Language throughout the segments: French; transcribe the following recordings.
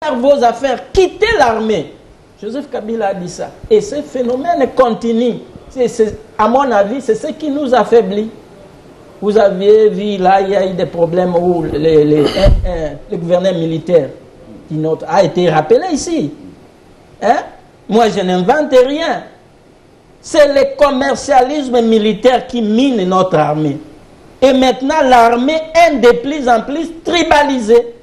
faire vos affaires, quittez l'armée. Joseph Kabila a dit ça. Et ce phénomène continue. À mon avis, c'est ce qui nous affaiblit. Vous aviez vu, là, il y a eu des problèmes où le gouverneur militaire a été rappelé ici. Hein? Moi, je n'invente rien. C'est le commercialisme militaire qui mine notre armée. Et maintenant, l'armée est de plus en plus tribalisée.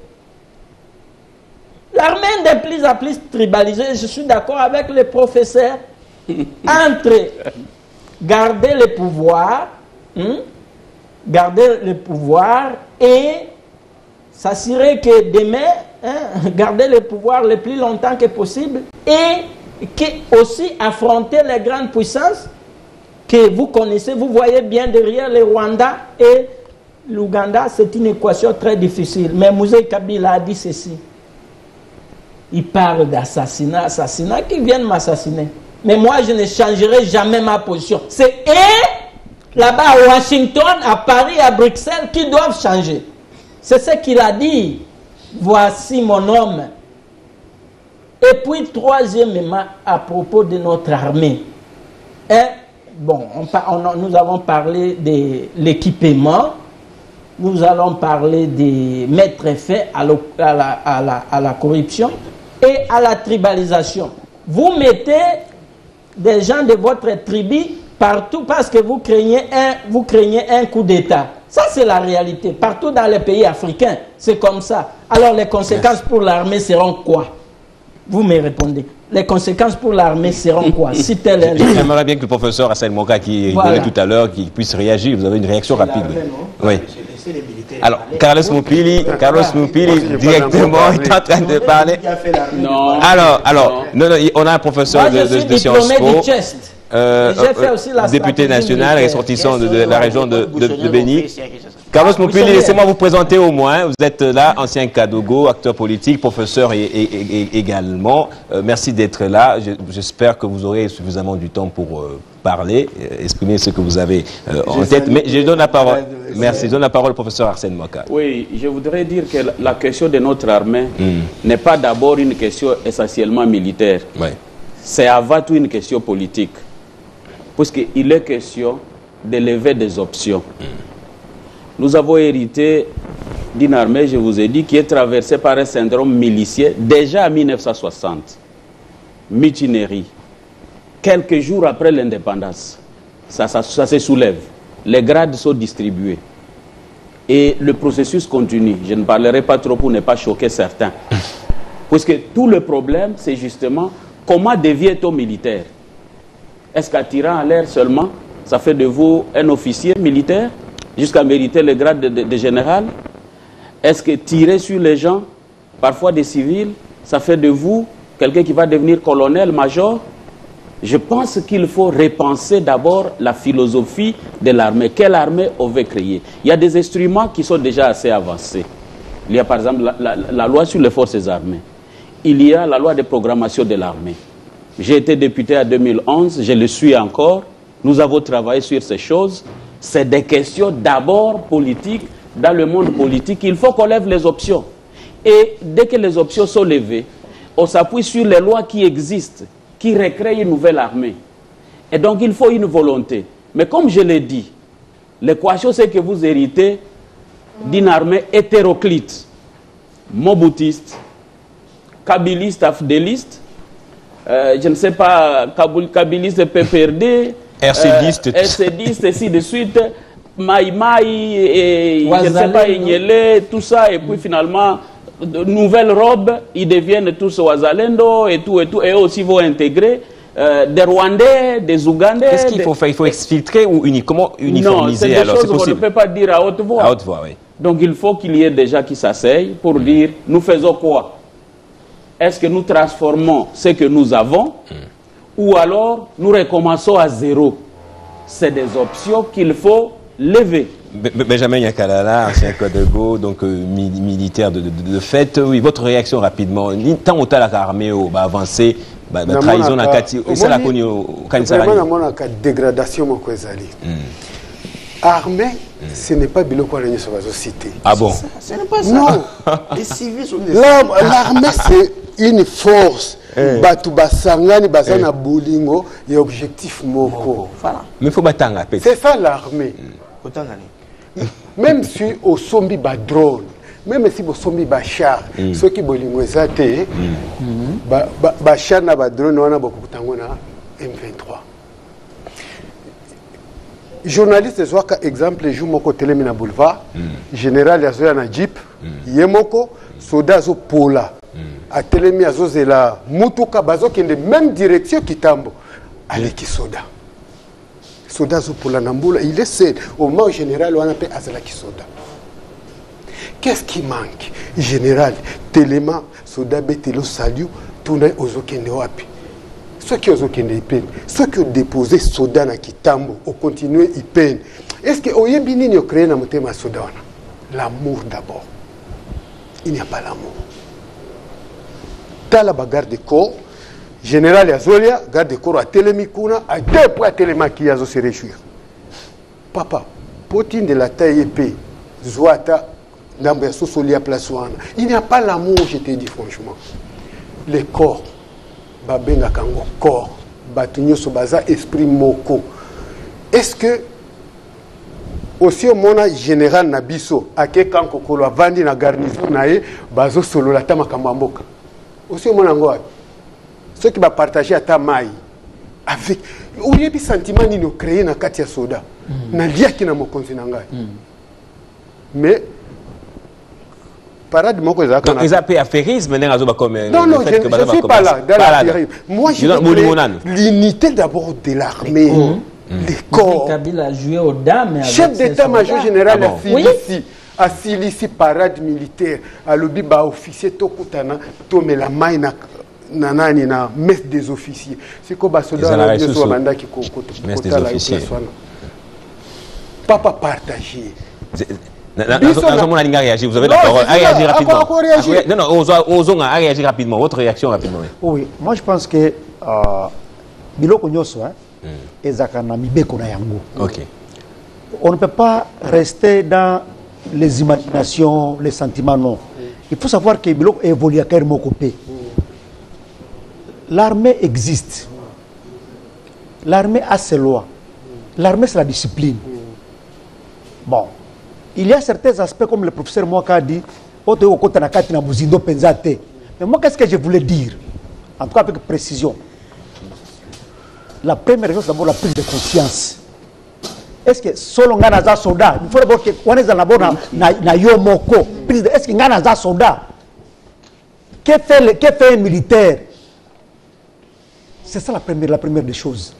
L'armée est de plus en plus tribalisée. Je suis d'accord avec le professeur. Entre garder le pouvoir, et s'assurer que demain, garder le pouvoir le plus longtemps que possible, et aussi affronter les grandes puissances que vous connaissez. Vous voyez bien derrière le Rwanda et l'Ouganda, c'est une équation très difficile. Mais Mouzé Kabila a dit ceci. Il parle d'assassinat, qui viennent m'assassiner. Mais moi, je ne changerai jamais ma position. C'est eux, là-bas à Washington, à Paris, à Bruxelles, qui doivent changer. C'est ce qu'il a dit. Voici mon homme. Et puis, troisièmement, à propos de notre armée. Bon, nous avons parlé de l'équipement. Nous allons parler de mettre fin à la corruption et à la tribalisation. Vous mettez des gens de votre tribu partout parce que vous craignez un coup d'État. Ça, c'est la réalité. Partout dans les pays africains, c'est comme ça. Alors, les conséquences pour l'armée seront quoi? Vous me répondez. Les conséquences pour l'armée seront quoi? Si tel est... J'aimerais bien que le professeur Hassan Moka, qui rigolait tout à l'heure, qui puisse réagir. Vous avez une réaction rapide. Oui. Alors, Carlos Moupili, directement, est en train de parler. Non. Alors, non, on a un professeur de Sciences Po, député national, ressortissant de la région de Béni. Carlos Moupili, laissez-moi vous présenter au moins. Vous êtes là, ancien Kadogo, acteur politique, professeur également. Merci d'être là. J'espère que vous aurez suffisamment du temps pour parler, exprimer ce que vous avez en tête. Mais je donne la parole. Merci. Je donne la parole au professeur Arsène Moka. Oui, je voudrais dire que la question de notre armée n'est pas d'abord une question essentiellement militaire. Oui. C'est avant tout une question politique. Puisqu'il est question d'élever des options. Nous avons hérité d'une armée, je vous ai dit, qui est traversée par un syndrome milicieux déjà en 1960. Mutinerie. Quelques jours après l'indépendance, ça se soulève. Les grades sont distribués. Et le processus continue. Je ne parlerai pas trop pour ne pas choquer certains. Puisque tout le problème, c'est justement comment devient-on militaire? Est-ce qu'en tirant en l'air seulement, ça fait de vous un officier militaire jusqu'à mériter le grade de général? Est-ce que tirer sur les gens, parfois des civils, ça fait de vous quelqu'un qui va devenir colonel, major? Je pense qu'il faut repenser d'abord la philosophie de l'armée. Quelle armée on veut créer? Il y a des instruments qui sont déjà assez avancés. Il y a par exemple la loi sur les forces armées. Il y a la loi de programmation de l'armée. J'ai été député en 2011, je le suis encore. Nous avons travaillé sur ces choses. C'est des questions d'abord politiques. Dans le monde politique, il faut qu'on lève les options. Et dès que les options sont levées, on s'appuie sur les lois qui existent, qui recréent une nouvelle armée. Et donc, il faut une volonté. Mais comme je l'ai dit, l'équation, c'est que vous héritez d'une armée hétéroclite, moboutiste, kabiliste, afdéliste, je ne sais pas, kabiliste PPRD, RCDiste, RCDiste, ainsi de suite, Maïmaï, et je ne sais pas, Ignélé, tout ça, et puis finalement, de nouvelles robes, ils deviennent tous Ouazalendo, et tout, et eux aussi vont intégrer des Rwandais, des Ougandais. Qu'est-ce qu'il faut faire? Il faut exfiltrer ou comment uniformiser? Non, c'est des choses qu'on ne peut pas dire à haute voix. À haute voix, oui. Donc il faut qu'il y ait des gens qui s'asseyent pour dire, nous faisons quoi? Est-ce que nous transformons ce que nous avons ou alors nous recommençons à zéro? C'est des options qu'il faut lever. Benjamin Yakalala, ancien Kadogo, donc militaire de fait. Oui, votre réaction rapidement. Tant que l'armée va avancer, trahison la Kati, et ça la connu au Kanisala. Vraiment, la dégradation, Armée, ce n'est pas Biloko Réunion sur la société. Ah bon? Ce n'est pas ça. Non. Les civils sont des L'armée, c'est une force. Batu basangani basana bolingo et objectif moko. Voilà. Mais il faut battre. C'est ça l'armée. Autant gagner. Même si au sombi ba drone, même si au sombi ba char, ceux qui bolingo ezate, ba char na ba drone wana bokutango na M23. Journaliste zwaka exemple jour moko telemi na boulevard, général yazoya na jeep, yemoko soda zo pola. A telemi azozela mutuka bazo kende même direction kitambo aleki soda. Soda zo pola na mbula, il est seul au moment où général wana pe azala ki soda. Qu'est-ce qui manque? Général telema soda betelo salut tourner ozo kende wapi? Ceux qui ont ceux qui ont déposé soda na kitambo ont continué à peine. Est-ce que oyebini ni créé na motema soda wana? L'amour d'abord. Il n'y a pas l'amour. Tala ba garde corps, général Azolia, garde corps à Télémikuna, à deux points Téléma qui a se réjouir. Papa, potine de la taille épée, Zouata, Namba Sosolia Plaswana. Il n'y a pas l'amour, je te dis franchement. Les corps. Babenga kango corps batunyo sobaza esprit moko. Est-ce que aussi au mona général nabiso ake kanko kolo vandi na garnison nae bazo solo la tama kamamboka aussi au mona ngoa ceux qui va partager ata mai avec oyebi sentiment ni no créer na kati ya soda na liaki na mokonzi na ngai mais parade moko ezaka donc ils appellent affairisme comme non non je ne suis pas là dans l'affairisme. Moi je veux l'unité d'abord de l'armée, les corps. Kabila a joué aux dames. Chef d'état-major général a Silisi parade militaire à l'obi ba officier tokutana to mela mai na nani na messe des officiers. C'est quoi ba soda na biso banda ki ko messe des officiers. Papa partagé. Vous avez la parole. Réagir rapidement. Non, osons réagir rapidement. Votre réaction rapidement. Oui, moi je pense que Biloko Nyoso, ezakana mibeko na yango. Ok. On ne peut pas rester dans les imaginations, les sentiments, non. Il faut savoir que Biloko évolue à Kermokopé. L'armée existe. L'armée a ses lois. L'armée, c'est la discipline. Bon. Il y a certains aspects, comme le professeur Mwaka a dit, mais moi, qu'est-ce que je voulais dire? En tout cas, avec précision. La première chose, d'abord, la prise de conscience. Est-ce que solo ngana soda? Il faut d'abord que on est d'abord na yomoko. Est-ce que ngana soda? Que fait un militaire? C'est ça la première des choses.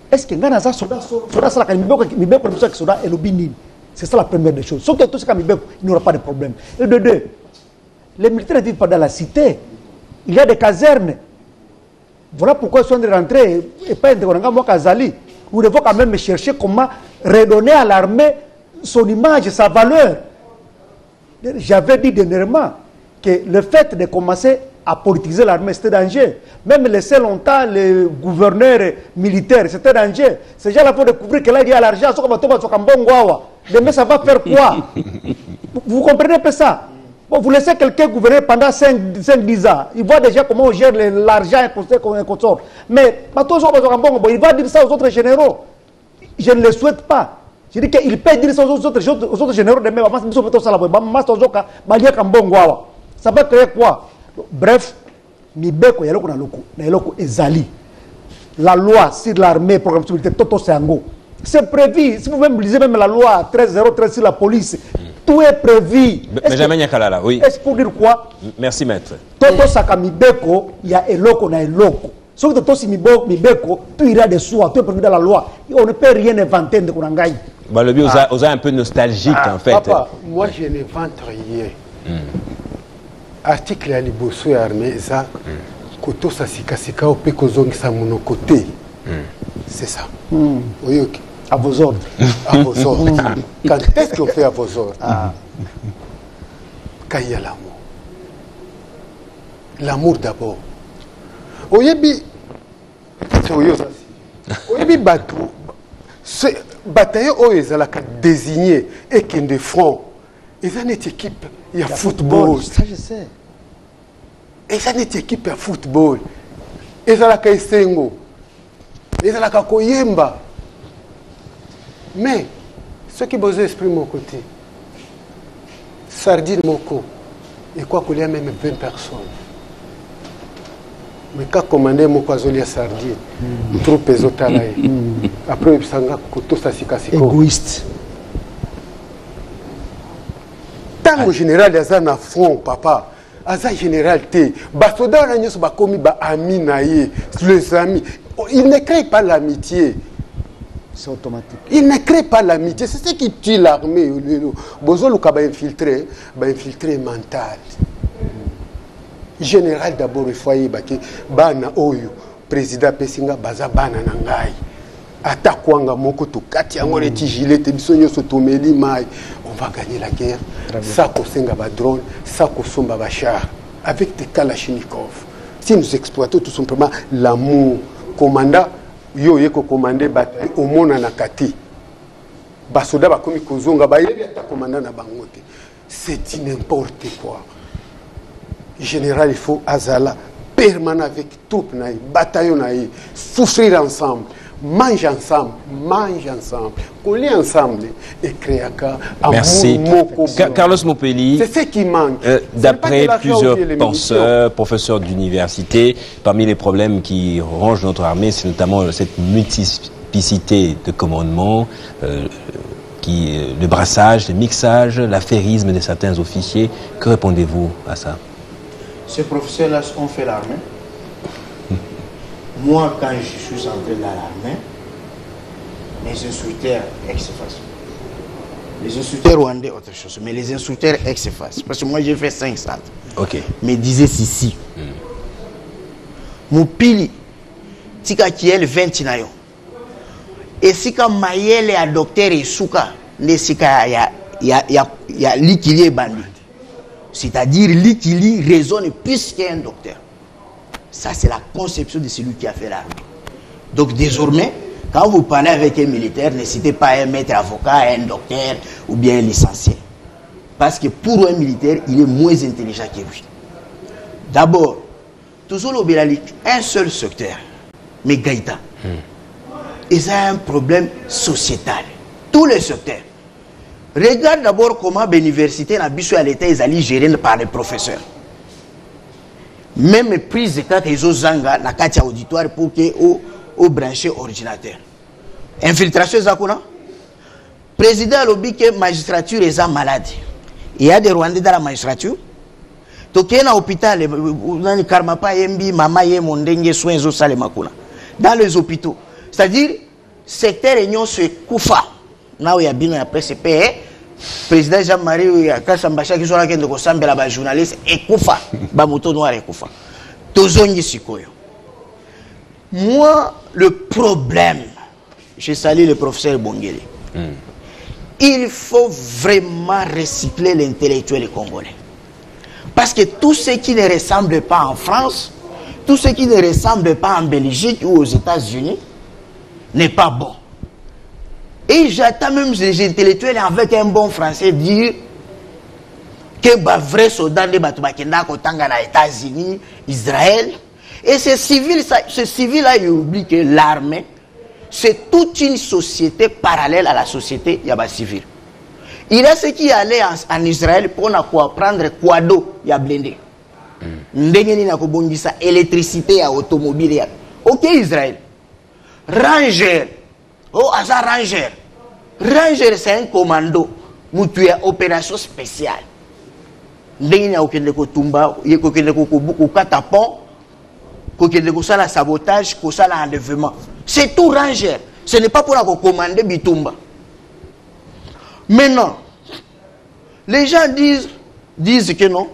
Est-ce que ngana soda c'est la mibeko soda et le binin? C'est ça la première des choses. Sauf que tout ce qu'il n'y aura pas de problème. Et de deux, les militaires ne vivent pas dans la cité. Il y a des casernes. Voilà pourquoi ils sont rentrés et pas de Kazali. Nous devons quand même chercher comment redonner à l'armée son image, sa valeur. J'avais dit dernièrement que le fait de commencer à politiser l'armée, c'était dangereux. Même laisser longtemps les gouverneurs militaires, c'était dangereux. Ces gens-là faut découvrir que là, il y a l'argent. Demain, ça va faire quoi? Vous comprenez pas ça? Bon, vous laissez quelqu'un gouverner pendant 5-10 ans. Il voit déjà comment on gère l'argent et consort. Mais il va dire ça aux autres généraux. Je ne le souhaite pas. Je dis qu'il peut dire ça aux autres généraux. Ça va créer quoi? Bref, la loi sur l'armée, programme de sécurité, Toto Sango. C'est prévu. Si vous même lisez même la loi 1303 sur la police, tout est prévu. Benjamin Nyakalala, oui. Est-ce pour dire quoi? Merci, maître. Toto Sakamibeko, il y a eloko na eloko. Sauf que Toto Mibeko, tout ira de soi, tout est prévu dans la loi. On ne peut rien inventer de Konangaï. Bah, le bio, on a un peu nostalgique, en fait. Papa, moi je n'invente rien. Article ya liboso ya armée, ça, koto sa sika ope kozongisa mono côté. C'est ça. Oui, ok. À vos ordres. À vos ordres. Quand est-ce qu'on fait à vos ordres? Quand il y a l'amour. L'amour d'abord. Oyebi, Oyebi Batou, bataille ils ont désigné et qui de front. Ils ont une équipe, il y a football. Ça, je sais. Ils ont une équipe à football. Ils ont la Kaisengo. Ils ont la Koyemba. Mais, ce qui vous exprime mon côté, Sardine Moko, et quoi qu'il y a même 20 personnes. Mais quand commandé Moko Azoli à Sardine, troupe les autres là. Après, il s'en a tout ça, c'est égoïste. Tant que général il y a un front, papa, Aza général T, Basoda Ragnos Bakomi ba ami naïe, les amis, il ne crée pas l'amitié. C'est automatique. Il ne crée pas l'amitié, c'est ce qui tue l'armée. Bozo Luka ba infiltré mental. Général d'abord il faut y baki bana oyo président Pesinga baza bana nangai. Atakwanga moko to kati yango le tigilete bisonyo sotomeli mai. On va gagner la guerre. Ça kosenga ba drone, ça kosomba ba char avec des kalachnikov. Si nous exploitons tout simplement l'amour, commandant yo yeko commander ba au mona na kati. Basoda ba komi kozonga ba yebi ata commandant na bangote. C'est n'importe quoi. Général, il faut azala permanent avec troupes, bataillon, souffrir ensemble, manger ensemble, coller ensemble et créer un merci. Carlos Mopeli, c'est ce qui manque. D'après plusieurs penseurs, professeurs d'université, parmi les problèmes qui rongent notre armée, c'est notamment cette multiplicité de commandements, le brassage, le mixage, l'affairisme de certains officiers. Que répondez-vous à ça? Ces professeurs-là ont fait l'armée. Moi, quand je suis entré dans l'armée, les instructeurs ex-FAS. Les instructeurs rwandais, autre chose, mais les instructeurs ex-FAS. Parce que moi, j'ai fait 5 centres. Ok. Mais disaient ici. Moupili, tika kiel 20 nayo. Et si quand Mayele a docteur et Souka, ne sika ya likili bandi. C'est-à-dire, l'Ikili raisonne plus qu'un docteur. Ça, c'est la conception de celui qui a fait l'armée. Donc, désormais, quand vous parlez avec un militaire, n'hésitez pas à un maître avocat, un docteur ou bien un licencié. Parce que pour un militaire, il est moins intelligent que lui. D'abord, toujours l'obélalique, un seul secteur, mais Gaïta. Et ça a un problème sociétal. Tous les secteurs. Regarde d'abord comment l'université n'a pas à l'état ils allaient gérer par les professeurs. Même prise de carte ils ont zanga na carte auditoire pour que au brancher ordinateur. Infiltration zakuna. Président lobby que magistrature est malade. Il y a des Rwandais dans la magistrature. Donc il y a un hôpital dans le Karmapa Yembi mama ye mondenge soins zo salemakuna. Dans les hôpitaux. C'est-à-dire secteur réunion se koufa. Là où il y a bien après CPE, président Jean-Marie Kassambacha qui sont là qui ont ressemblé à la journaliste et Koufa, Bamoto noir et Koufa. Tozongi Sikoyo. Moi, le problème, je salue le professeur Bongeli. Il faut vraiment recycler l'intellectuel congolais. Parce que tout ce qui ne ressemble pas en France, tout ce qui ne ressemble pas en Belgique ou aux États-Unis, n'est pas bon. Et j'attends même les intellectuels avec un bon français dire que les vrais soldats de Batoumakenda Kotanga aux États-Unis, Israël. Et ces civils-là, ils oublient que l'armée, c'est toute une société parallèle à la société Yaba civile. Il y a ceux qui allaient en Israël pour apprendre quoi d'eau, il y a blindé. Électricité, automobile. Ok, Israël. Ranger. Oh, Asa Ranger. Ranger, c'est un commando. Moutué opération spéciale. Ndengina okendeko tumba, yekokendeko kubuku katapon, kokendeko sala sabotage, ko sala enlèvement. C'est tout Ranger. Ce n'est pas pour la commander Bitumba. Maintenant, les gens disent que non.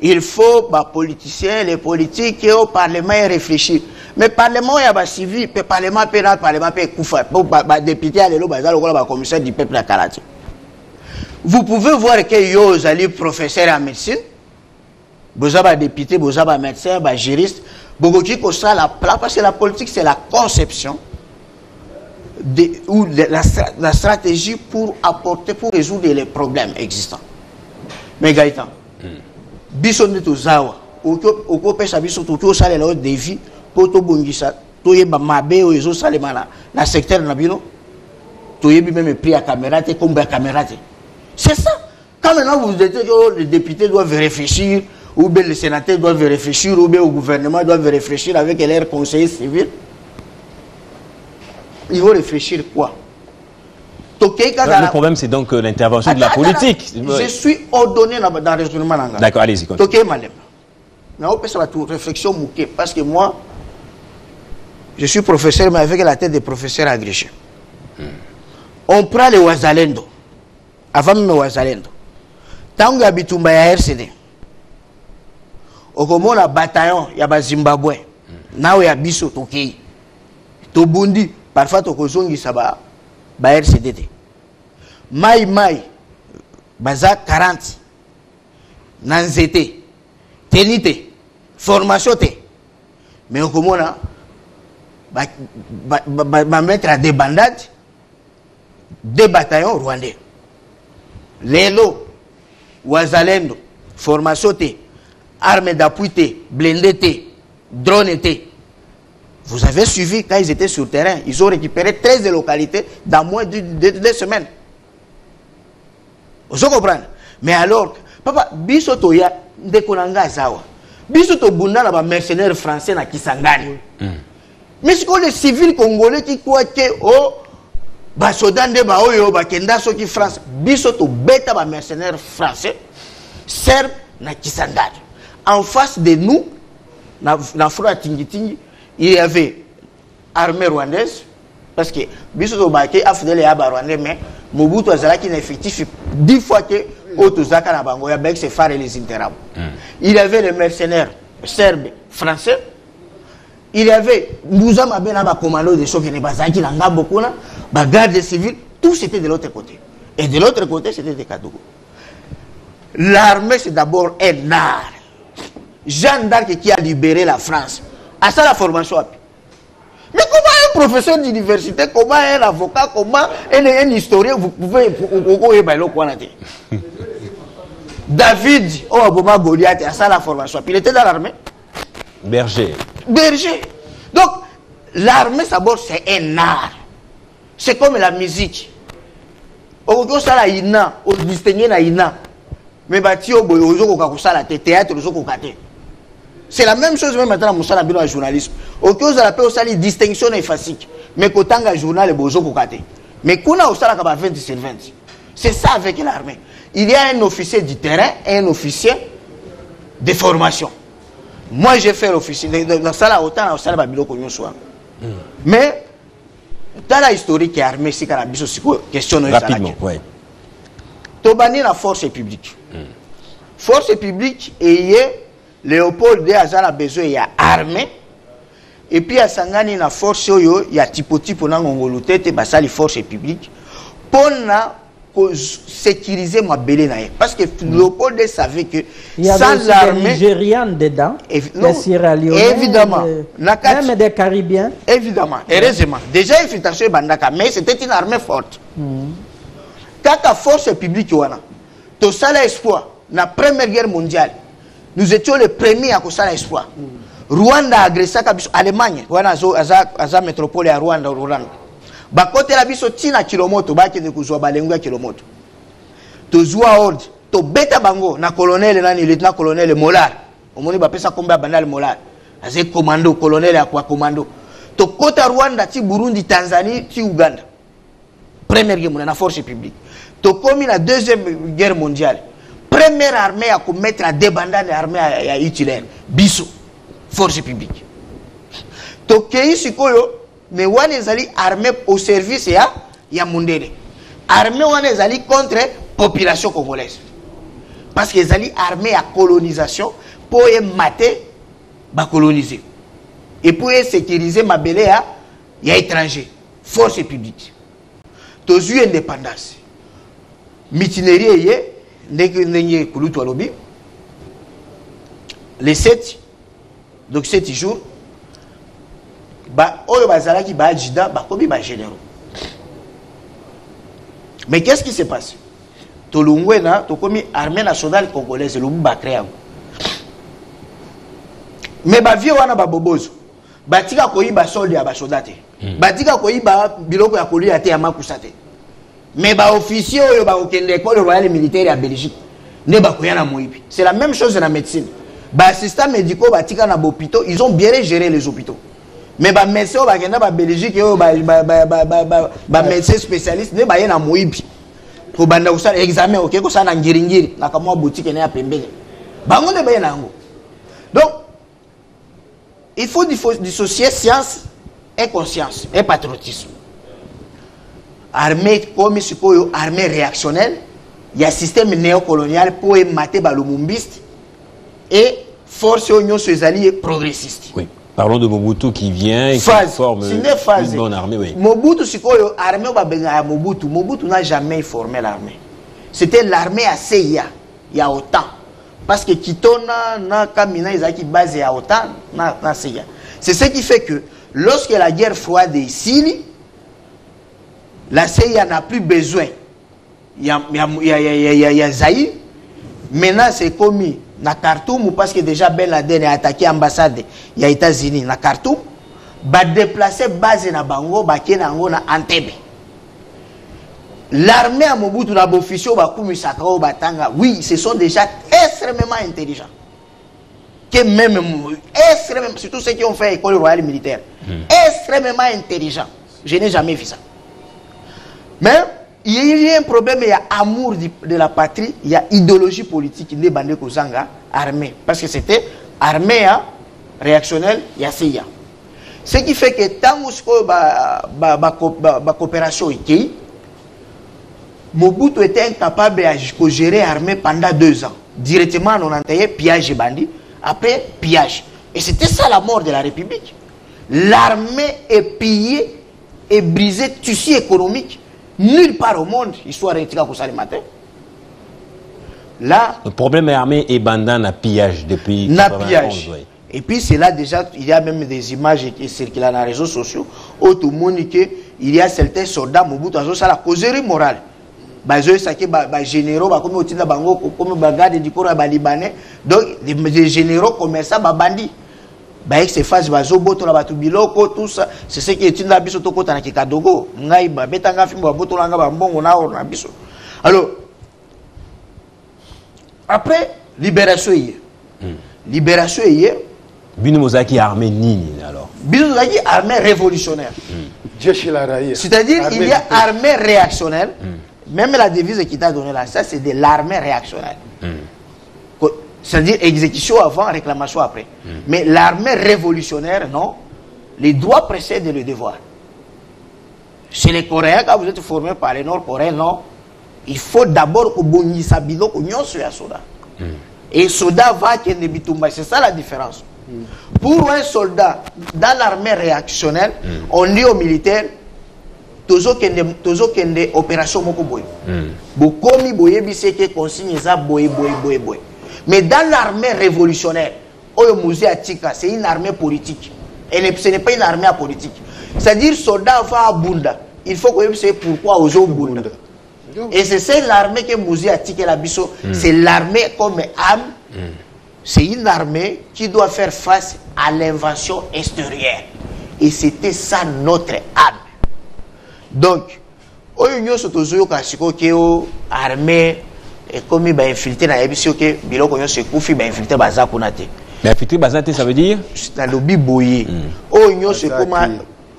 Il faut, politiciens, les politiques, et au Parlement réfléchir. Mais le Parlement, il y a un civil, le Parlement pénal, le Parlement pénal, le député, le commissaire du peuple à Kalati. Vous pouvez voir que vous avez professeur en médecine, vous avez député, vous avez médecin, vous avez juriste, parce que la politique, c'est la conception la stratégie pour apporter, pour résoudre les problèmes existants. Mais Gaëtan, biso ne tozawa, oko pesa biso tokyo sale la défi pour to bongisa, to yeba mabe o ezo sale mana na secteur na bino, to yebi même pris à caméra te comme à caméra te. C'est ça. Quand maintenant vous dites que les députés doivent réfléchir, ou bien les sénateurs doivent réfléchir, ou bien le gouvernement doit réfléchir avec leurs conseillers civils, ils vont réfléchir quoi? Le problème, c'est donc l'intervention de la politique. Je suis ordonné dans le raisonnement. D'accord, allez-y. Réflexion mouquée, parce que moi, je suis professeur, mais avec la tête des professeurs agrégés. On prend les Ouazalendo. Avant même les Ouazalendo. Tant que Abitumba ya RCD, au moment un bataillon, il y a Zimbabwe. Now il y a Bisso Tokei. Tobundi, parfois Tokozongi Saba. Ba RCDT. Mai, baza 40. Nanzete. Tenite. Formation te. Mais au commun, ba mettre à des bandades, des bataillons rwandais. Lelo, Ouazalendo, formation te, armes d'appui te, blindé te, drone te. Vous avez suivi quand ils étaient sur le terrain. Ils ont récupéré 13 localités dans moins de 2 semaines. Vous comprenez? Mais alors, papa, biso toya ndekonanga zawa. Biso to bunda na ba mercenaires français na Kisangani. Mais c'est les civils congolais qui croient que oh ba soda nde ba oyo ba kenda so ki France. Biso to beta ba mercenaires français serbe na Kisangani. En face de nous na froid tingitingi. Il y avait armée rwandaise, parce que Bissot Bake a fait les Aba rwandais, mais Mobutu a qui est effectif 10 fois que Otuzaka na Bango, avec ses phares et les interabes. Il y avait les mercenaires serbes, français. Il y avait Mouza Mabena, commando de Sophie Nebazaki, Langa Bokuna, garde civile, tout c'était de l'autre côté. Et de l'autre côté, c'était des Kadougou. L'armée, c'est d'abord un art. Jeanne d'Arc qui a libéré la France. À ça la formation. Mais comment un professeur d'université, comment un avocat, comment un historien, vous pouvez David, Goliath, à ça la formation. Puis il était dans l'armée. Berger. Donc, l'armée, d'abord, c'est un art. C'est comme la musique. On ça la ina, on distingue la ina. Mais bâti au théâtre, c'est la même chose même maintenant dans le journalisme. Au cas où on appelle ça les distinctions effaciques. Mais quand on a un journal, mais qu'on a aussi 20 sur 20. C'est ça avec l'armée. Il y a un officier du terrain et un officier de formation. Moi, j'ai fait l'officier. Dans ça, autant dans ça, mais dans la historique armée, c'est question de rapidement, oui. Tobani la force publique. Force publique et Léopold de Hazard a besoin il y a armée et puis à Sangani na force il y a type na ngolute te basali force publique pour na sécuriser ma belé na parce que Léopold savait que sans l'armée nigériane dedans les Sierra Leone évidemment même des Caribéens évidemment heureusement déjà infiltration bandaka mais c'était une armée forte quand la force publique wana to sala espoir na première guerre mondiale. Nous étions les premiers à causer l'espoir. Rwanda a agressé l'Allemagne. Rwanda a métropole à Rwanda. Bakote la biso tina kilomoto, baki de kuzwa balengu kilomoto. To zwa ordre, to beta bango na colonel nani lieutenant colonel Molar. Omoni ba pesa komba bandal Molar. Azé commando colonel akwa commando. To kota Rwanda ti Burundi, Tanzanie, ti Uganda. Première guerre mondiale na force publique. To komi la deuxième guerre mondiale. Première armée à commettre à débandade l'armée à Hitler. Bissot, force publique. Tokei Sikoyo, mais on est allé armée au service ya Mundere. Armée on est allé contre la population congolaise. Parce qu'ils allaient armée à colonisation pour mater, coloniser. Et pour sécuriser ma belé à étranger. Force publique. Tozu indépendance. Mutinerie les 7 donc 7 jours oyo bazalaki ba adjudant bakomi ba généraux Mais qu'est-ce qui se passe? Tolungwena, Tokomi, armée nationale congolaise, le Mbakrea. Mais ba vie wana ba bobozo. Batika koyiba soldat ba soldate. Batika koyiba biloko ya kolia te ya makusate. Mais ba officier oyo ba okende école royale militaire à Belgique. Ne ba koyana moyibi. C'est la même chose dans la médecine. Ba assistants médicaux batika na hôpitaux, ils ont bien géré les hôpitaux. Mais ba médecin ba kenda ba Belgique yo ba médecin spécialiste ne ba yena moyibi. Ko banda usala examen OK ko sana ngiringiri na kamwa boutique ne ya pembele. Bango ne ba yena ngo. Donc il faut dissocier science et conscience et patriotisme. Armée comme sikoyo armée réactionnelle, il y a système néocolonial pour mater balumumbiste et force union sur les alliés progressistes. Oui. Parlons de Mobutu qui vient et qui forme une bonne armée. Oui. Mobutu sikoyo armée babenga Mobutu. Mobutu n'a jamais formé l'armée. C'était l'armée à CIA. Il y a autant. Parce que Kitona, na Kamina, ils ont basé à autant, na CIA. C'est ce qui fait que lorsque la guerre froide est ici, la CIA n'a plus besoin. Il y a Zaïre. Maintenant, c'est commis na Khartoum parce que déjà Ben Laden a attaqué l'ambassade des États-Unis na Khartoum. Va déplacer base na Bango, va kenango na Entebbe. L'armée à Mobutu na Bofisio va kumisaka o batanga. Oui, ce sont déjà extrêmement intelligents. Que même extrêmement, surtout ceux qui ont fait l'école royale militaire, extrêmement intelligents. Je n'ai jamais vu ça. Mais il y a un problème, il y a amour de la patrie, il y a idéologie politique qui n'est pas armée. Parce que c'était armée réactionnelle, il y a CIA. Ce qui fait que tant que la coopération est Mobutu était incapable de gérer l'armée pendant 2 ans. Directement, on a entendu pillage et bandit. Après, pillage. Et c'était ça la mort de la République. L'armée est pillée et brisée, tissu économique. Nulle part au monde, histoire de retirée le matin. Là, le problème est armé et bandit na pillage depuis 91. Oui. Et puis c'est là déjà, il y a même des images qui circulent dans les réseaux sociaux. Où tout le monde dit qu'il y a certains soldats, Mobutu, ça la causerie morale. Les généraux, comme au Bango, comme Bagade du Kora Libanais, donc les généraux commerçants, bandits. C'est phase bazoboto la batu biloko tout ça c'est ce qui est une biso to kota na kikadogo ngai ba betanga fimbo boto langa ba mbongo na or na biso. Alors après libération hier Bino Mozaki armée nini alors Bino Mozaki armée révolutionnaire. C'est-à-dire il y a armée réactionnelle. Même la devise qui t'a donné là ça c'est de l'armée réactionnelle. C'est-à-dire exécution avant, réclamation après. Mais l'armée révolutionnaire, non. Les droits précèdent le devoir. Chez les Coréens, quand vous êtes formé par les Nord-Coréens, non. Il faut d'abord que vous sabilo soit soldat. Et soldat va qu'il ne bitumba. C'est ça la différence. Pour un soldat, dans l'armée réactionnelle, on dit aux militaires, toujours qu'il y a une opération moko boy. Bokomi boye biseke consigne ça boye. Mais dans l'armée révolutionnaire, c'est une armée politique. Et ce n'est pas une armée politique. C'est-à-dire, soldat va à Bunda. Il faut que vous sachiez pourquoi aux autres Bunda. Et c'est l'armée que Mouzi a tiré la biso. C'est l'armée comme âme. C'est une armée qui doit faire face à l'invasion extérieure. Et c'était ça notre âme. Donc, l'Union armée. Et comme il va infiltrer dans les bisous que biloko yo se koufi va infiltrer baza konate. Mais infiltrer baza ça veut dire dans le biboyé. Oh yo se comment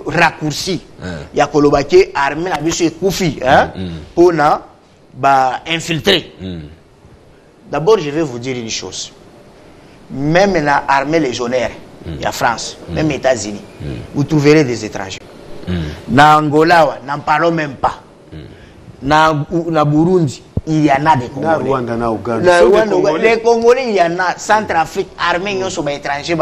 raccourci. Ya kolobake armée na biso koufi hein pour na ba infiltrer. D'abord je vais vous dire une chose. Même la armée légionnaire, il y a France, même les États-Unis, vous trouverez des étrangers. Na Angola, n'en parlons même pas. Na Burundi il y en a des Congolais. Rwanda, na Ouganda. Les Congolais, il y en a. Centrafrique, armée, ils sont étrangers.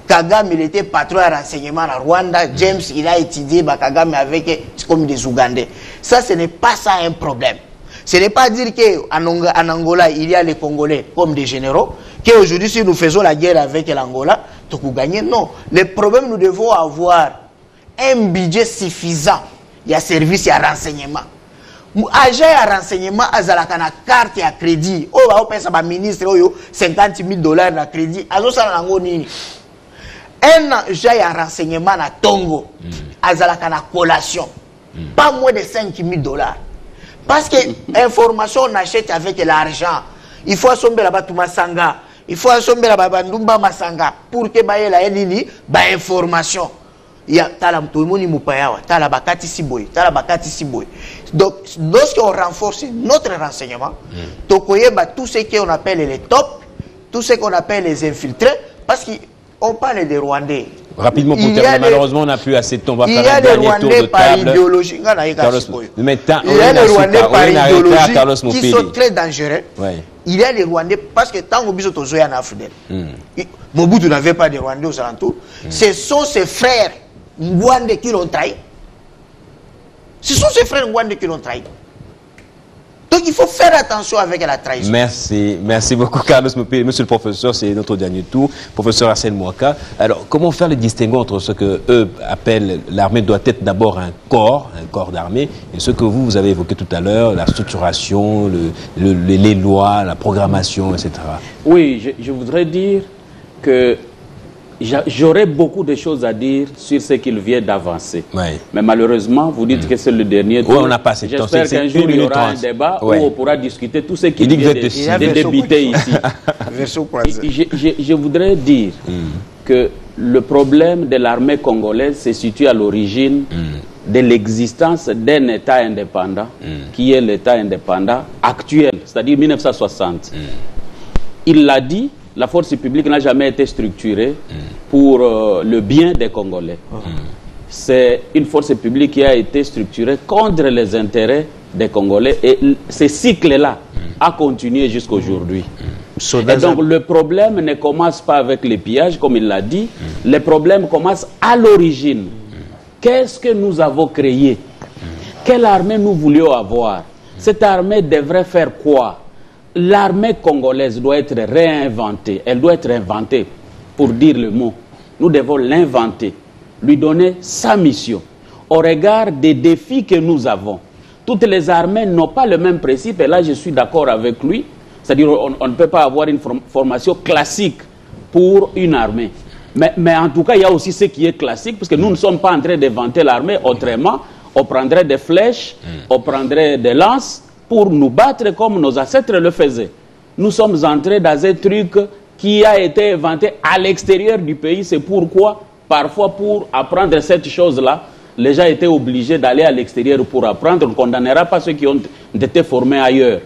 Kagame, il était patron de renseignement à Rwanda. James, il a étudié Kagame avec comme des Ougandais. Ça, ce n'est pas ça un problème. Ce n'est pas dire qu'en Angola, il y a les Congolais comme des généraux. Qu'aujourd'hui, si nous faisons la guerre avec l'Angola, tout nous gagner. Non. Le problème, nous devons avoir un budget suffisant. Il y a service, il y a renseignement. agent à renseignement azalaka na carte à crédit o ba opesa ba ministre oyo $50,000 na crédit azosala nango nini un agent à renseignement na tongo azalaka na collation pas moins de $5,000 parce que information on achète avec l'argent il faut assomber la batuma sanga il faut assomber la bandumba masanga pour que ba yela nini ba information ya tala mtomoni mupayawa tala bakati siboy tala bakati siboy. Donc lorsqu'on renforce notre renseignement tokoyeba tout ce qu'on appelle les top, tout ce qu'on appelle les infiltrés, parce qu'on parle des Rwandais. Rapidement pour terminer, malheureusement on n'a plus assez de temps. On va il y faire a un des dernier Rwandais tour de par table. idéologie. Il y a des Rwandais par idéologie qui sont très dangereux. Ouais. Il y a des Rwandais parce que tant que vous êtes en Afrique, Mobutu n'avait pas de Rwandais aux alentours. Ce sont ses frères Rwandais qui l'ont trahi. Ce sont ses frères Rwandais qui l'ont trahi. Donc il faut faire attention avec la trahison. Merci beaucoup Carlos Mopili. Monsieur le professeur, c'est notre dernier tour. Professeur Arsène Mouaka. Alors, comment faire le distinguo entre ce que eux appellent l'armée doit être d'abord un corps d'armée, et ce que vous avez évoqué tout à l'heure, la structuration, les lois, la programmation, etc. Oui, je voudrais dire que j'aurais beaucoup de choses à dire sur ce qu'il vient d'avancer. Ouais. Mais malheureusement, vous dites que c'est le dernier tour. Ouais, on n'a pas assez de temps. J'espère qu'un jour, il y aura un débat où on pourra discuter tout ce qu'il vient de débiter ici. Je voudrais dire que le problème de l'armée congolaise se situe à l'origine de l'existence d'un État indépendant, qui est l'État indépendant actuel, c'est-à-dire 1960. Il l'a dit, la force publique n'a jamais été structurée pour le bien des Congolais. C'est une force publique qui a été structurée contre les intérêts des Congolais, et ce cycle-là a continué jusqu'à aujourd'hui. Et donc le problème ne commence pas avec les pillages, comme il l'a dit, le problème commence à l'origine. Qu'est-ce que nous avons créé? Quelle armée nous voulions avoir? Cette armée devrait faire quoi? L'armée congolaise doit être réinventée. Elle doit être inventée, pour dire le mot. Nous devons l'inventer, lui donner sa mission. Au regard des défis que nous avons, toutes les armées n'ont pas le même principe, et là je suis d'accord avec lui. C'est-à-dire on ne peut pas avoir une formation classique pour une armée. Mais en tout cas, il y a aussi ce qui est classique, parce que nous ne sommes pas en train d'inventer l'armée autrement. On prendrait des flèches, on prendrait des lances, pour nous battre comme nos ancêtres le faisaient. Nous sommes entrés dans un truc qui a été inventé à l'extérieur du pays. C'est pourquoi, parfois, pour apprendre cette chose-là, les gens étaient obligés d'aller à l'extérieur pour apprendre. On ne condamnera pas ceux qui ont été formés ailleurs.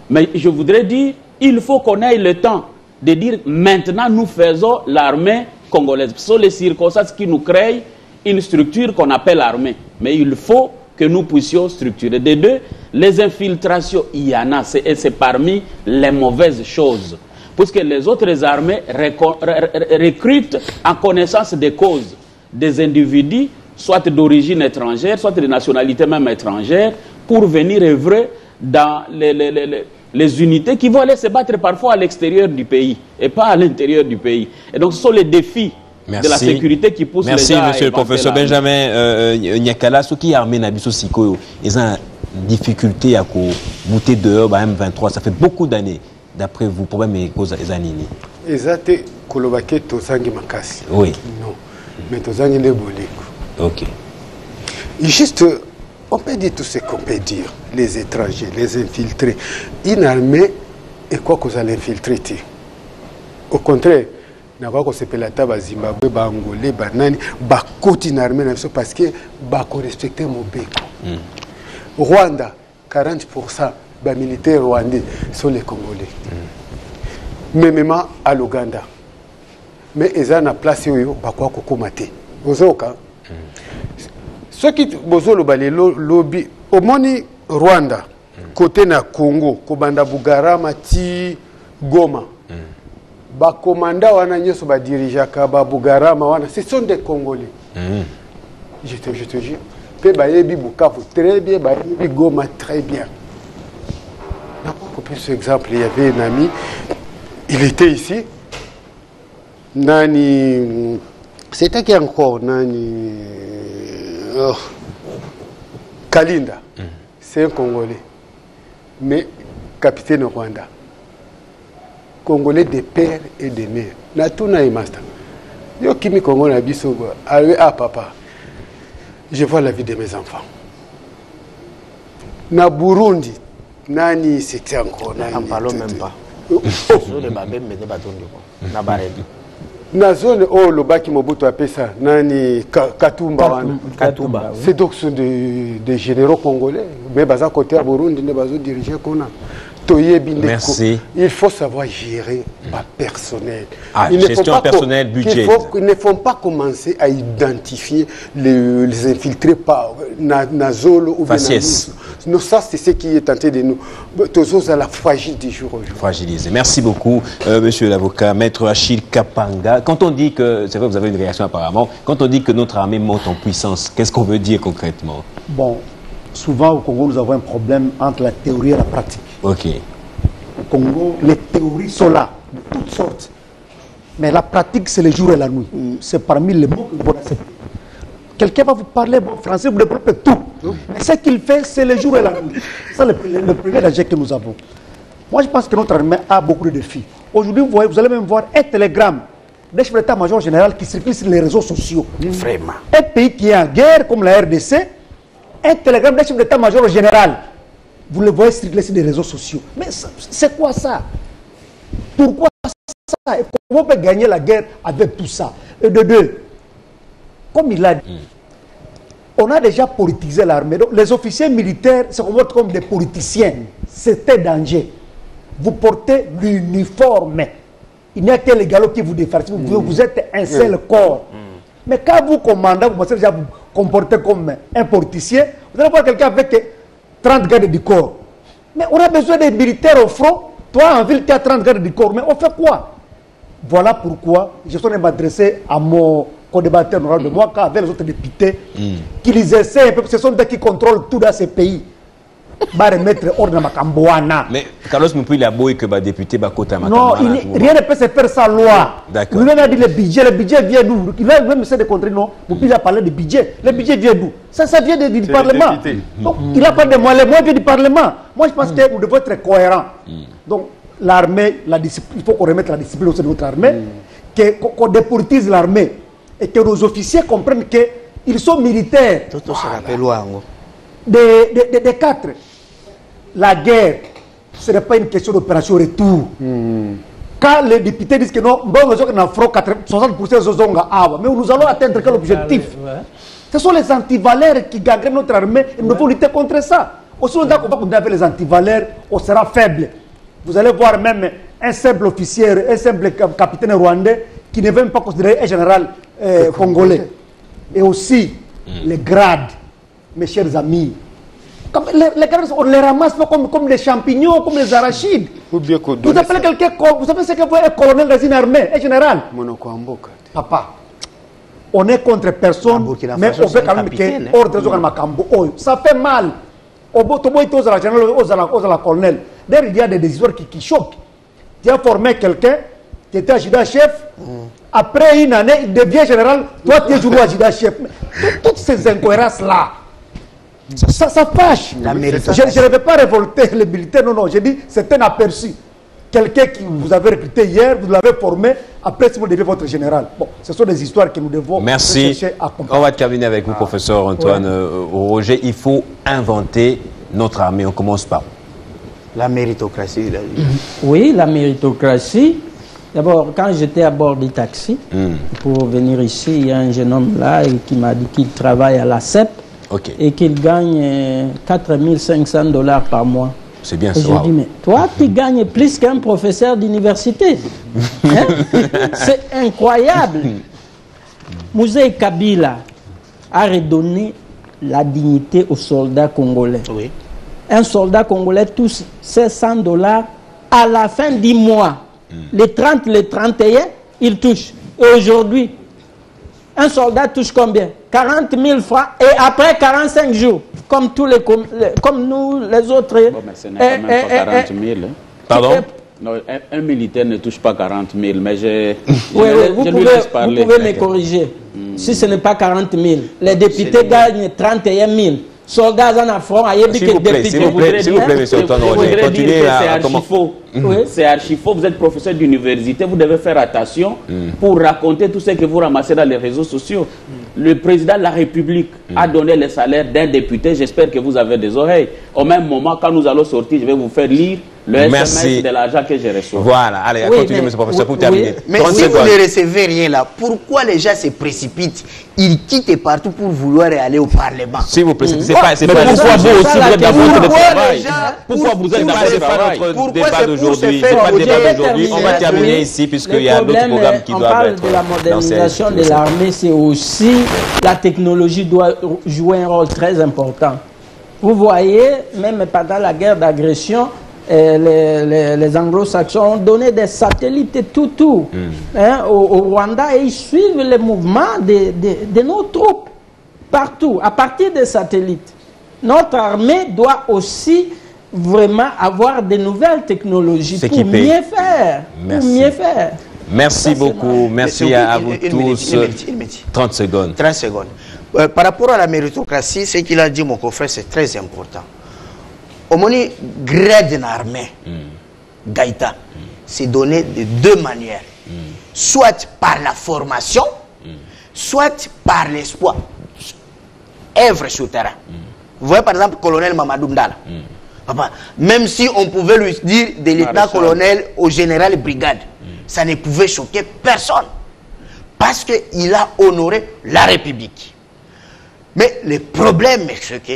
Mais je voudrais dire, il faut qu'on ait le temps de dire, maintenant nous faisons l'armée congolaise. Ce sont les circonstances qui nous créent une structure qu'on appelle armée. Mais il faut que nous puissions structurer. De deux, les infiltrations, il y en a, et c'est parmi les mauvaises choses. Puisque les autres armées recrutent en connaissance des causes des individus, soit d'origine étrangère, soit de nationalité même étrangère, pour venir œuvrer dans les unités qui vont aller se battre parfois à l'extérieur du pays et pas à l'intérieur du pays. Et donc ce sont les défis de la sécurité qui pousse les gens. Merci, monsieur le professeur Benjamin Nyakala. Ce qui est armé Nabiso Sikoyo, ils ont une difficulté à monter dehors, M23, ça fait beaucoup d'années. D'après vous, problème est cause des années. Exacte, Kolobake Tozangi Makasi. Oui. Non, mais Tozangi le Boleko. Ok. Juste, on peut dire tout ce qu'on peut dire. Les étrangers, les infiltrés. Une armée, et quoi que vous allez infiltrer? Au contraire, Navako sepelata ba Zimbabwe, ba Angolais, ba nani, ba koti na armée parce que ba ko respecter Mobeko. Rwanda, 40% ba militaires rwandais sont les Congolais. Même à l'Ouganda. Mais ils ont une place où ils ba ko komate. Ozoka. Ceux qui bozolo ba le lobby au moni Rwanda, côté na Congo, kobanda Bugarama ti Goma. Ba commandant wana nyoso ba dirigeaka ba Bugarama wana, ce sont des Congolais. Je te jure. Pe ba yebi Bukavu très bien, ba yebi Goma très bien. N'importe plus ce exemple, il y avait un ami, il était ici. Nani, c'était qui encore Nani Kalinda. c'est un Congolais, mais capitaine Rwanda. Congolais de père et de mère. Natuna et master. Yo kimi Congo na biso ah papa. Je vois la vie de mes enfants. Na Burundi, nani c'était encore nani. En parlons même pas. Na zone oh lobaki Mobutu apesa nani Katumba. Katumba. C'est donc ce des généraux congolais, mais baza côté à Burundi ne bazo diriger qu'on a. Merci. Il faut savoir gérer par personnel. Gestion personnelle, budget. Il ne faut pas commencer à identifier les infiltrés par Nazolo ou Faciès. Non, ça c'est ce qui est tenté de nous. Tous à la fragile du jour au jour. Fragilisé. Merci beaucoup, monsieur l'avocat, maître Achille Kapanga. Quand on dit que, c'est vrai que vous avez une réaction apparemment, quand on dit que notre armée monte en puissance, qu'est-ce qu'on veut dire concrètement? Bon, souvent au Congo, nous avons un problème entre la théorie et la pratique. Ok. Au Congo, les théories sont là, de toutes sortes. Mais la pratique, c'est le jour et la nuit. C'est parmi les mots que vous acceptez. Quelqu'un va vous parler bon français, vous développez tout. Mais ce qu'il fait, c'est le jour et la nuit. C'est le premier danger que nous avons. Moi, je pense que notre armée a beaucoup de défis. Aujourd'hui, vous allez même voir un télégramme des chefs d'état-major général qui circule sur les réseaux sociaux. Vraiment. Un pays qui est en guerre, comme la RDC, un télégramme des chefs d'état-major général. Vous le voyez circuler sur les réseaux sociaux. Mais c'est quoi ça? Pourquoi ça? Et comment on peut gagner la guerre avec tout ça? Et de deux, comme il a dit, on a déjà politisé l'armée. Donc les officiers militaires se comportent comme des politiciens. C'est un danger. Vous portez l'uniforme. Il n'y a que les galops qui vous défarcissent. Vous êtes un seul corps. Mais quand vous commandez, vous commencez déjà à vous comporter comme un politicien, vous allez voir quelqu'un avec 30 gardes du corps. Mais on a besoin des militaires au front. Toi, en ville, tu as 30 gardes du corps. Mais on fait quoi? Voilà pourquoi je suis m'adresser à mon co-débatteur honorable de moi, avec les autres députés, qu'ils essaient, ce sont eux qui contrôlent tout dans ces pays. Remettre ordre dans Macamboana. Mais Carlos Moupoui a beau et que le député Bakota non, rien ne peut se faire sans loi. D'accord. Lui-même a dit le budget vient d'où? Il a même essayé de contrer, non. Moupoui a parlé de budget. Le budget vient d'où? Ça vient du Parlement. Donc, il a pas de moyens. Les moyens viennent du Parlement. Moi, je pense que nous devons être cohérents. Donc, l'armée, il faut qu'on remette la discipline au sein de notre armée, qu'on dépolitise l'armée et que nos officiers comprennent qu'ils sont militaires. Tout se rappelle loin. Des quatre. La guerre, ce n'est pas une question d'opération retour. Quand les députés disent que non, bon, nous avons 60% de Zozonga, mais nous allons atteindre quel objectif? Ce sont les antivaleurs qui gagnent notre armée et nous devons lutter contre ça. Aussi longtemps qu'on va continuer avec les antivaleurs, on sera faible. Vous allez voir même un simple officier, un simple capitaine rwandais qui ne veut même pas considérer un général congolais. Et aussi les grades, mes chers amis. Les grades, on les ramasse pas comme des champignons, comme des arachides. Vous appelez quelqu'un, vous savez ce que vous un colonel dans une armée, un général. Papa, on est contre personne, mais on veut quand même que ordre de Macambo. Ça fait mal. Colonel. D'ailleurs, il y a des histoires qui choquent. Tu as formé quelqu'un qui était adjudant-chef. Après une année, il devient général. Toi, tu es toujours adjudant-chef. Toutes ces incohérences-là, ça fâche. Je ne vais pas révolter les militaires. Non, j'ai dit c'est un aperçu. Quelqu'un qui vous avez recruté hier, vous l'avez formé, après si vous devez votre général. Bon, ce sont des histoires que nous devons chercher à comprendre. On va terminer avec vous, professeur Antoine Roger. Il faut inventer notre armée. On commence par la méritocratie. Oui, la méritocratie. D'abord, quand j'étais à bord du taxi, pour venir ici, il y a un jeune homme là qui m'a dit qu'il travaille à la CEP et qu'il gagne 4500 $ par mois. C'est bien ça. Je dis, mais toi, tu gagnes plus qu'un professeur d'université. Hein? C'est incroyable. Mouzé Kabila a redonné la dignité aux soldats congolais. Oui. Un soldat congolais touche 700 $ à la fin du mois. Les 30, les 31, il touche. Et aujourd'hui, un soldat touche combien? 40 000 francs et après 45 jours, comme tous les comme nous les autres. Bon, mais ce n'est quand même pas 40 000. Pardon? Non, un militaire ne touche pas 40 000, mais vous pouvez me corriger. Si ce n'est pas 40 000, les députés gagnent 31 000. soldats en affront, s'il vous plaît, monsieur Otonoro, continuez à comment... C'est archi faux, vous êtes professeur d'université, vous devez faire attention pour raconter tout ce que vous ramassez dans les réseaux sociaux. Le président de la République a donné le salaire d'un député, j'espère que vous avez des oreilles. Au même moment, quand nous allons sortir, je vais vous faire lire le SMS de l'argent que j'ai reçu. Voilà, allez, continuez, monsieur le professeur, pour terminer. Mais si vous ne recevez rien là, pourquoi les gens se précipitent? Ils quittent partout pour vouloir aller au Parlement. S'il vous plaît, c'est pas pourquoi vous aussi vous êtes dans votre travail. Pourquoi vous êtes dans votre travail? Notre débat d'aujourd'hui, c'est pas le débat d'aujourd'hui. On va terminer ici, puisqu'il y a d'autres programmes qui doivent être. On parle de la modernisation de l'armée, c'est aussi la technologie doit jouer un rôle très important. Vous voyez, même pendant la guerre d'agression, les anglo-saxons ont donné des satellites et tout au Rwanda, et ils suivent les mouvements de nos troupes partout, à partir des satellites. Notre armée doit aussi vraiment avoir de nouvelles technologies pour mieux faire. Merci beaucoup. Merci à vous tous. 30 secondes. 30 secondes. Par rapport à la méritocratie, ce qu'il a dit, mon confrère, c'est très important. Au moment grade d'une armée, Gaïta, c'est donné de deux manières. Soit par la formation, soit par l'espoir. Œuvre sur le terrain. Vous voyez par exemple le colonel Mamadou Mdala. Même si on pouvait lui dire de lieutenant-colonel au général brigade, ça ne pouvait choquer personne. Parce qu'il a honoré la République. Mais le problème, c'est que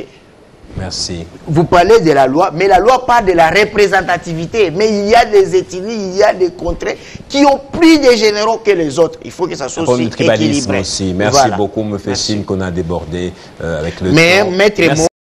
merci. Vous parlez de la loi, mais la loi parle de la représentativité. Mais il y a des ethnies, il y a des contrées qui ont plus de généraux que les autres. Il faut que ça soit aussi équilibré. Aussi. Merci beaucoup, me fait signe qu'on a débordé avec le temps. Mais maître